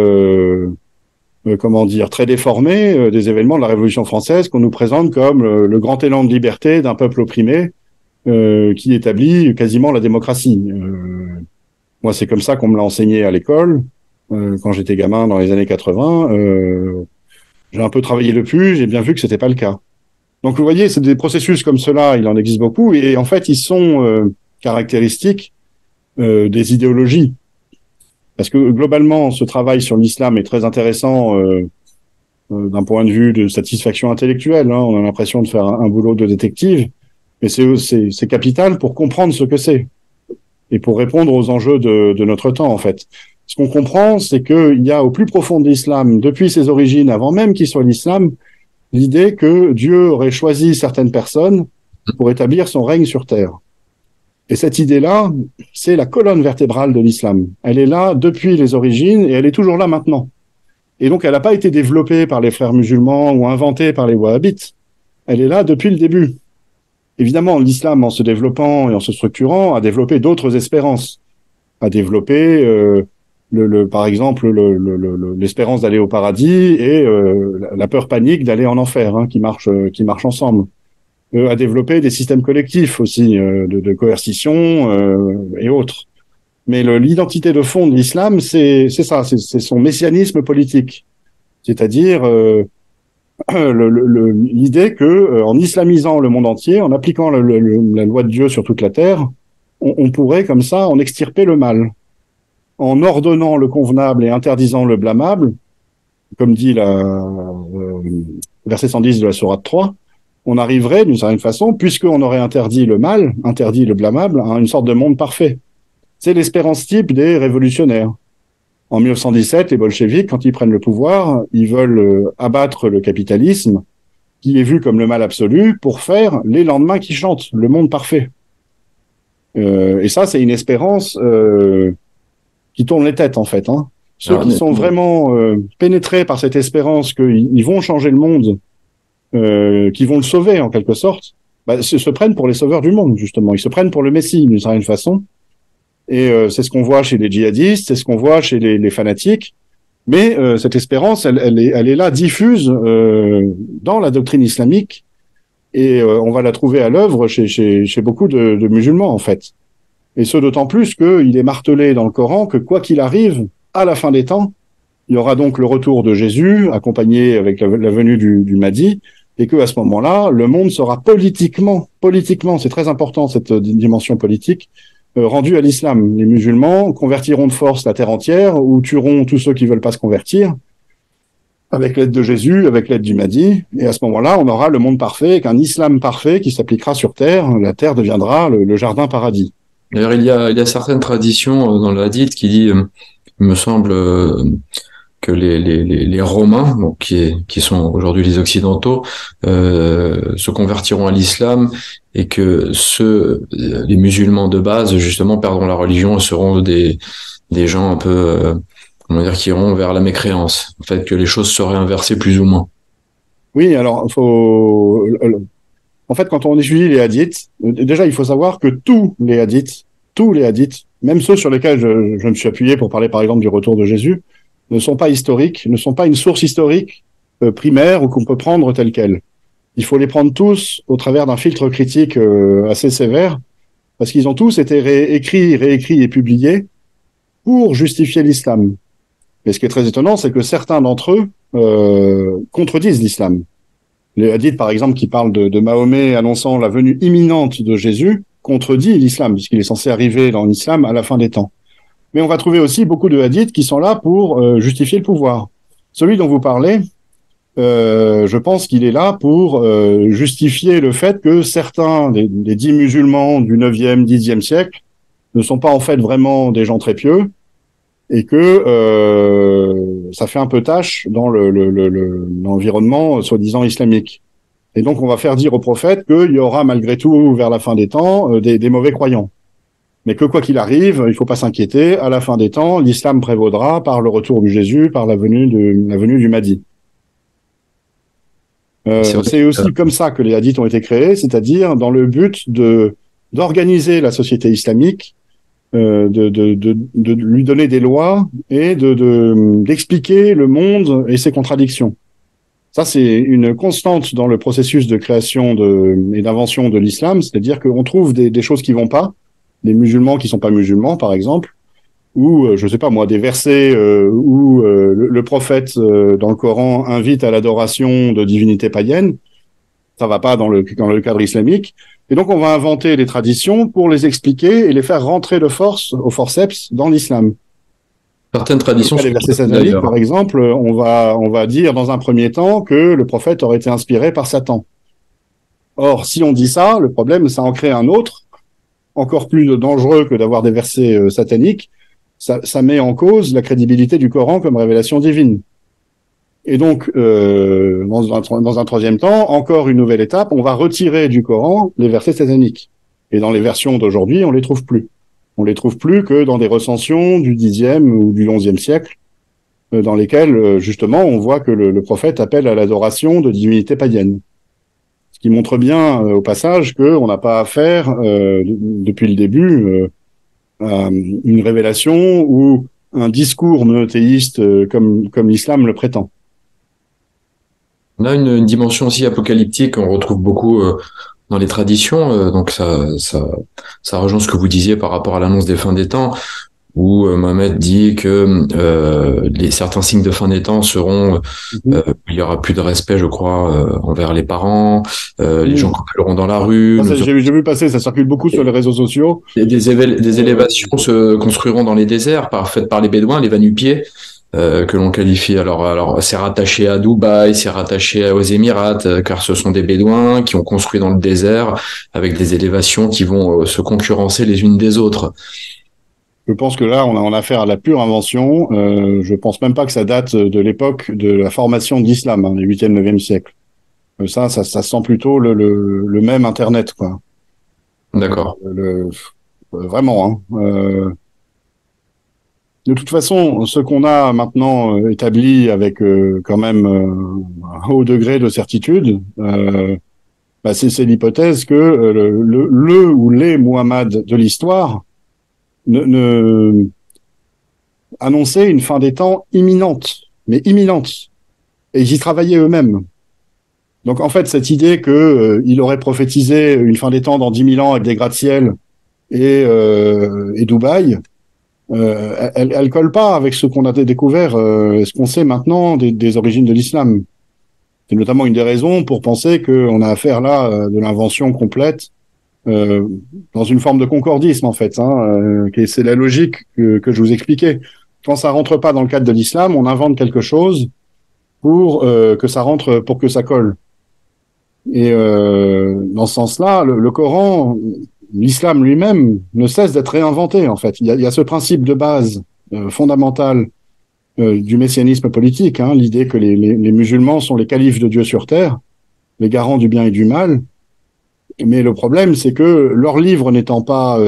très déformée des événements de la Révolution française qu'on nous présente comme le grand élan de liberté d'un peuple opprimé qui établit quasiment la démocratie. Moi, c'est comme ça qu'on me l'a enseigné à l'école, quand j'étais gamin dans les années 80. J'ai un peu travaillé depuis, j'ai bien vu que c'était pas le cas. Donc, vous voyez, c'est des processus comme cela, il en existe beaucoup, et en fait, ils sont caractéristiques des idéologies. Parce que globalement, ce travail sur l'islam est très intéressant d'un point de vue de satisfaction intellectuelle. On a l'impression de faire un boulot de détective, mais c'est capital pour comprendre ce que c'est et pour répondre aux enjeux de notre temps, en fait. Ce qu'on comprend, c'est qu'il y a au plus profond de l'islam, depuis ses origines, avant même qu'il soit l'islam, l'idée que Dieu aurait choisi certaines personnes pour établir son règne sur terre. Et cette idée-là, c'est la colonne vertébrale de l'islam. Elle est là depuis les origines et elle est toujours là maintenant. Et donc, elle n'a pas été développée par les frères musulmans ou inventée par les wahhabites. Elle est là depuis le début. Évidemment, l'islam, en se développant et en se structurant, a développé d'autres espérances. A développé, par exemple, l'espérance d'aller au paradis et la peur panique d'aller en enfer, qui marchent ensemble. A développé des systèmes collectifs aussi, de coercition et autres. Mais l'identité de fond de l'islam, c'est ça, c'est son messianisme politique. C'est-à-dire l'idée que en islamisant le monde entier, en appliquant la loi de Dieu sur toute la terre, on pourrait comme ça en extirper le mal. En ordonnant le convenable et interdisant le blâmable, comme dit verset 110 de la sourate 3, on arriverait d'une certaine façon, puisqu'on aurait interdit le mal, interdit le blâmable, à une sorte de monde parfait. C'est l'espérance type des révolutionnaires. En 1917, les bolcheviks, quand ils prennent le pouvoir, ils veulent abattre le capitalisme, qui est vu comme le mal absolu, pour faire les lendemains qui chantent, le monde parfait. Et ça, c'est une espérance qui tourne les têtes, en fait. Ceux qui sont vraiment pénétrés par cette espérance qu'ils vont changer le monde, qui vont le sauver, en quelque sorte, se prennent pour les sauveurs du monde, justement. Ils se prennent pour le Messie, d'une certaine façon. Et c'est ce qu'on voit chez les djihadistes, c'est ce qu'on voit chez les fanatiques. Mais cette espérance, elle est là, diffuse dans la doctrine islamique, et on va la trouver à l'œuvre chez beaucoup de musulmans, en fait. Et ce d'autant plus qu'il est martelé dans le Coran que quoi qu'il arrive, à la fin des temps, il y aura donc le retour de Jésus, accompagné avec la venue du Mahdi, et que à ce moment-là, le monde sera politiquement, c'est très important cette dimension politique, rendu à l'islam. Les musulmans convertiront de force la terre entière ou tueront tous ceux qui veulent pas se convertir avec l'aide de Jésus, avec l'aide du Mahdi. Et à ce moment-là, on aura le monde parfait avec un islam parfait qui s'appliquera sur terre. La terre deviendra le jardin paradis. D'ailleurs, il y a certaines traditions dans le hadith qui dit il me semble que les Romains, donc qui sont aujourd'hui les Occidentaux, se convertiront à l'islam et que les musulmans de base, justement, perdront la religion et seront des gens un peu, comment dire, qui iront vers la mécréance. En fait, que les choses seraient inversées plus ou moins. Oui, alors, en fait, quand on étudie les hadiths, déjà, il faut savoir que tous les hadiths, même ceux sur lesquels je me suis appuyé pour parler, par exemple, du retour de Jésus, ne sont pas historiques, ne sont pas une source historique primaire ou qu'on peut prendre telle quelle. Il faut les prendre tous au travers d'un filtre critique assez sévère, parce qu'ils ont tous été réécrits et publiés pour justifier l'islam. Mais ce qui est très étonnant, c'est que certains d'entre eux contredisent l'islam. Les hadiths, par exemple, qui parlent de Mahomet annonçant la venue imminente de Jésus, contredit l'islam, puisqu'il est censé arriver dans l'islam à la fin des temps. Mais on va trouver aussi beaucoup de hadiths qui sont là pour justifier le pouvoir. Celui dont vous parlez, je pense qu'il est là pour justifier le fait que certains des 10 musulmans du 9e, 10e siècle ne sont pas en fait vraiment des gens très pieux, et que ça fait un peu tâche dans l'environnement soi-disant islamique. Et donc on va faire dire au prophète qu'il y aura malgré tout, vers la fin des temps, des mauvais croyants. Mais que quoi qu'il arrive, il ne faut pas s'inquiéter, à la fin des temps, l'islam prévaudra par le retour de Jésus, par la venue du Mahdi. C'est aussi comme ça que les hadiths ont été créés, c'est-à-dire dans le but d'organiser la société islamique, de lui donner des lois et d'expliquer le monde et ses contradictions. Ça, c'est une constante dans le processus de création et d'invention de l'islam, c'est-à-dire qu'on trouve des choses qui vont pas, des musulmans qui sont pas musulmans, par exemple, ou, je sais pas moi, des versets où le prophète dans le Coran invite à l'adoration de divinités païennes. Ça va pas dans le cadre islamique. Et donc, on va inventer les traditions pour les expliquer et les faire rentrer de force, au forceps, dans l'islam. Certaines traditions Les versets sataniques, par exemple, on va dire dans un premier temps que le prophète aurait été inspiré par Satan. Or, si on dit ça, le problème, ça en crée un autre, encore plus dangereux que d'avoir des versets sataniques. Ça met en cause la crédibilité du Coran comme révélation divine. Et donc, dans un troisième temps, encore une nouvelle étape, on va retirer du Coran les versets sataniques. Et dans les versions d'aujourd'hui, on les trouve plus. On les trouve plus que dans des recensions du 10e ou du 11e siècle, dans lesquelles, justement, on voit que le prophète appelle à l'adoration de divinités païennes. Ce qui montre bien, au passage, qu'on n'a pas affaire, depuis le début, à une révélation ou un discours monothéiste comme l'islam le prétend. On a une dimension aussi apocalyptique qu'on retrouve beaucoup dans les traditions, donc ça rejoint ce que vous disiez par rapport à l'annonce des fins des temps, où Mohamed dit que certains signes de fin des temps seront, il y aura plus de respect, je crois, envers les parents, les gens parleront dans la rue. J'ai vu passer, ça circule beaucoup sur les réseaux sociaux. Des élévations se construiront dans les déserts, faites par les Bédouins, les va-nu-pieds. Que l'on qualifie alors c'est rattaché à Dubaï, c'est rattaché aux Émirats, car ce sont des Bédouins qui ont construit dans le désert avec des élévations qui vont se concurrencer les unes des autres. Je pense que là, on a affaire à la pure invention. Je pense même pas que ça date de l'époque de la formation de l'islam, hein, les 8e, 9e siècle. Ça sent plutôt le même Internet, quoi. D'accord. Vraiment, hein. De toute façon, ce qu'on a maintenant établi avec quand même un haut degré de certitude, c'est l'hypothèse que le ou les Muhammad de l'histoire annonçaient une fin des temps imminente, mais imminente, et ils y travaillaient eux-mêmes. Donc en fait, cette idée que il aurait prophétisé une fin des temps dans 10 000 ans avec des gratte-ciel et Dubaï, elle colle pas avec ce qu'on a découvert, ce qu'on sait maintenant des origines de l'islam. C'est notamment une des raisons pour penser qu'on a affaire là de l'invention complète dans une forme de concordisme en fait. C'est la logique que je vous expliquais. Quand ça rentre pas dans le cadre de l'islam, on invente quelque chose pour que ça rentre, pour que ça colle. Et dans ce sens-là, le Coran, l'islam lui-même ne cesse d'être réinventé en fait. Il y a ce principe de base fondamentale du messianisme politique, hein, l'idée que les musulmans sont les califes de Dieu sur terre, les garants du bien et du mal. Mais le problème, c'est que leur livre n'étant pas,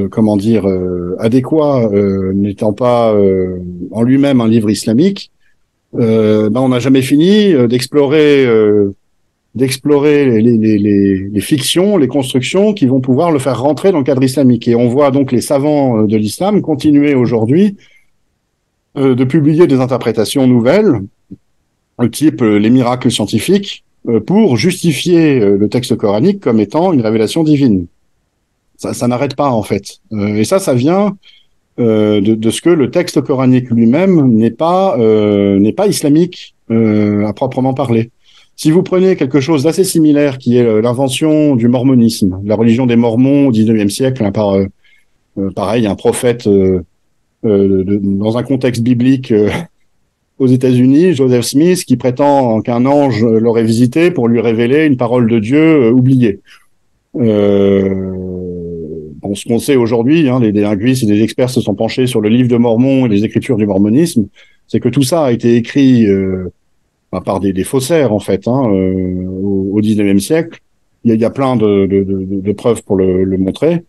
comment dire, adéquat, n'étant pas en lui-même un livre islamique, on n'a jamais fini d'explorer les fictions, les constructions qui vont pouvoir le faire rentrer dans le cadre islamique. Et on voit donc les savants de l'islam continuer aujourd'hui de publier des interprétations nouvelles, type les miracles scientifiques, pour justifier le texte coranique comme étant une révélation divine. Ça n'arrête pas, en fait. Et ça vient de ce que le texte coranique lui-même n'est pas islamique à proprement parler. Si vous prenez quelque chose d'assez similaire, qui est l'invention du mormonisme, la religion des Mormons au XIXe siècle, hein, par pareil, un prophète dans un contexte biblique aux États-Unis, Joseph Smith, qui prétend qu'un ange l'aurait visité pour lui révéler une parole de Dieu oubliée. Bon, ce qu'on sait aujourd'hui, hein, des linguistes et des experts se sont penchés sur le livre de Mormon et les écritures du mormonisme, c'est que tout ça a été écrit par des faussaires, en fait, hein, au XIXe siècle. Il y a plein de preuves pour le montrer.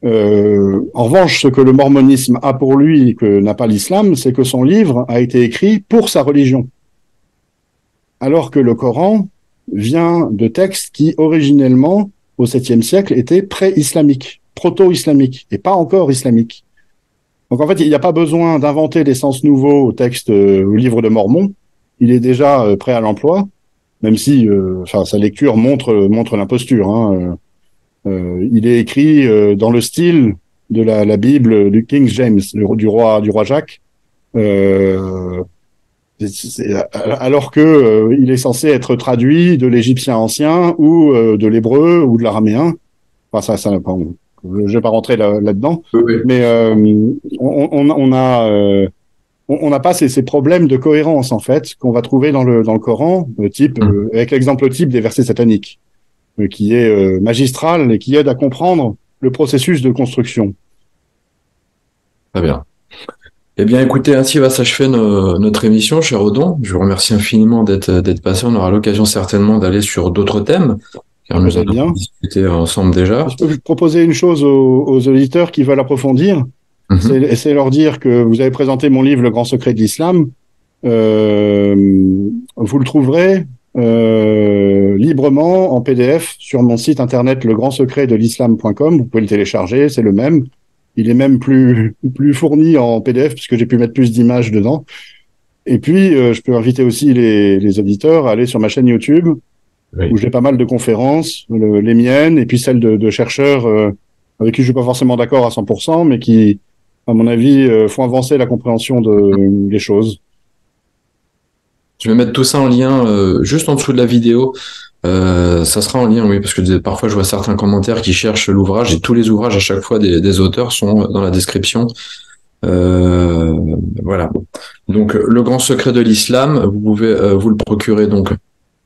En revanche, ce que le mormonisme a pour lui et que n'a pas l'islam, c'est que son livre a été écrit pour sa religion. Alors que le Coran vient de textes qui, originellement, au 7e siècle, étaient pré-islamiques, proto-islamiques, et pas encore islamiques. Donc en fait, il n'y a pas besoin d'inventer des sens nouveaux au texte, au livre de Mormon. Il est déjà prêt à l'emploi, même si sa lecture montre l'imposture, hein. Il est écrit dans le style de la Bible du King James, du roi Jacques, alors que il est censé être traduit de l'égyptien ancien ou de l'hébreu ou de l'araméen. Enfin, ça n'a pas. Je vais pas rentrer là-dedans, Oui. mais on n'a pas ces problèmes de cohérence en fait qu'on va trouver dans le Coran, avec l'exemple type des versets sataniques, qui est magistral et qui aide à comprendre le processus de construction. Très bien. Eh bien, écoutez, ainsi va s'achever notre émission, cher Odon. Je vous remercie infiniment d'être passé. On aura l'occasion certainement d'aller sur d'autres thèmes, car nous en avons discuté ensemble déjà. Je peux vous proposer une chose aux auditeurs qui veulent approfondir. C'est leur dire que vous avez présenté mon livre Le Grand Secret de l'Islam. Vous le trouverez librement en PDF sur mon site internet legrandsecretdelislam.com. Vous pouvez le télécharger, c'est le même. Il est même plus fourni en PDF puisque j'ai pu mettre plus d'images dedans. Et puis, je peux inviter aussi les auditeurs à aller sur ma chaîne YouTube, où j'ai pas mal de conférences, les miennes, et puis celles de chercheurs avec qui je suis pas forcément d'accord à 100%, mais qui, à mon avis, font avancer la compréhension des choses. Je vais mettre tout ça en lien juste en dessous de la vidéo. Ça sera en lien, oui, parce que parfois je vois certains commentaires qui cherchent l'ouvrage et tous les ouvrages à chaque fois des auteurs sont dans la description. Voilà. Donc, Le Grand Secret de l'Islam, vous pouvez vous le procurer donc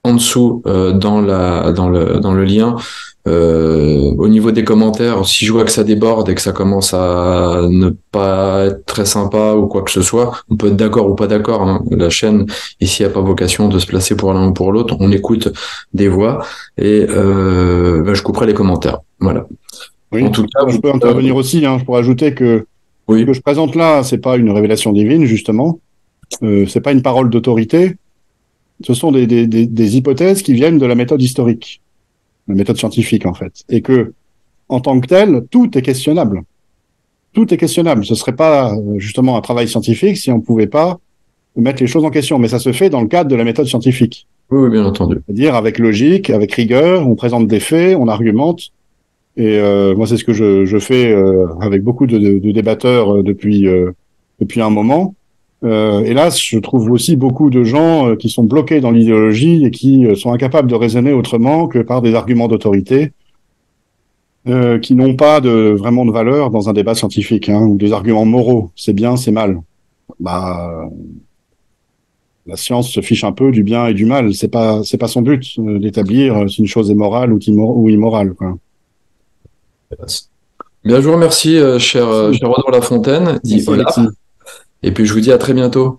en dessous dans le lien. Au niveau des commentaires, si je vois que ça déborde et que ça commence à ne pas être très sympa ou quoi que ce soit, on peut être d'accord ou pas d'accord, hein. La chaîne ici a pas vocation de se placer pour l'un ou pour l'autre. On écoute des voix et je couperai les commentaires. Voilà. Oui, en tout cas, je peux intervenir aussi. Hein. Je pourrais ajouter que ce que je présente là, c'est pas une révélation divine, justement. C'est pas une parole d'autorité. Ce sont des hypothèses qui viennent de la méthode historique, la méthode scientifique en fait, et que en tant que tel, tout est questionnable. Tout est questionnable. Ce serait pas justement un travail scientifique si on pouvait pas mettre les choses en question, mais ça se fait dans le cadre de la méthode scientifique. Oui, bien entendu. C'est-à-dire avec logique, avec rigueur, on présente des faits, on argumente. Et moi, c'est ce que je fais avec beaucoup de débatteurs depuis un moment. Hélas, je trouve aussi beaucoup de gens qui sont bloqués dans l'idéologie et qui sont incapables de raisonner autrement que par des arguments d'autorité qui n'ont pas vraiment de valeur dans un débat scientifique, hein, ou des arguments moraux. C'est bien, c'est mal. Bah, la science se fiche un peu du bien et du mal. C'est pas son but d'établir si une chose est morale ou immorale, quoi. Bien, je vous remercie, cher Renaud Lafontaine, dit Merci Olaf. Alexis. Et puis je vous dis à très bientôt.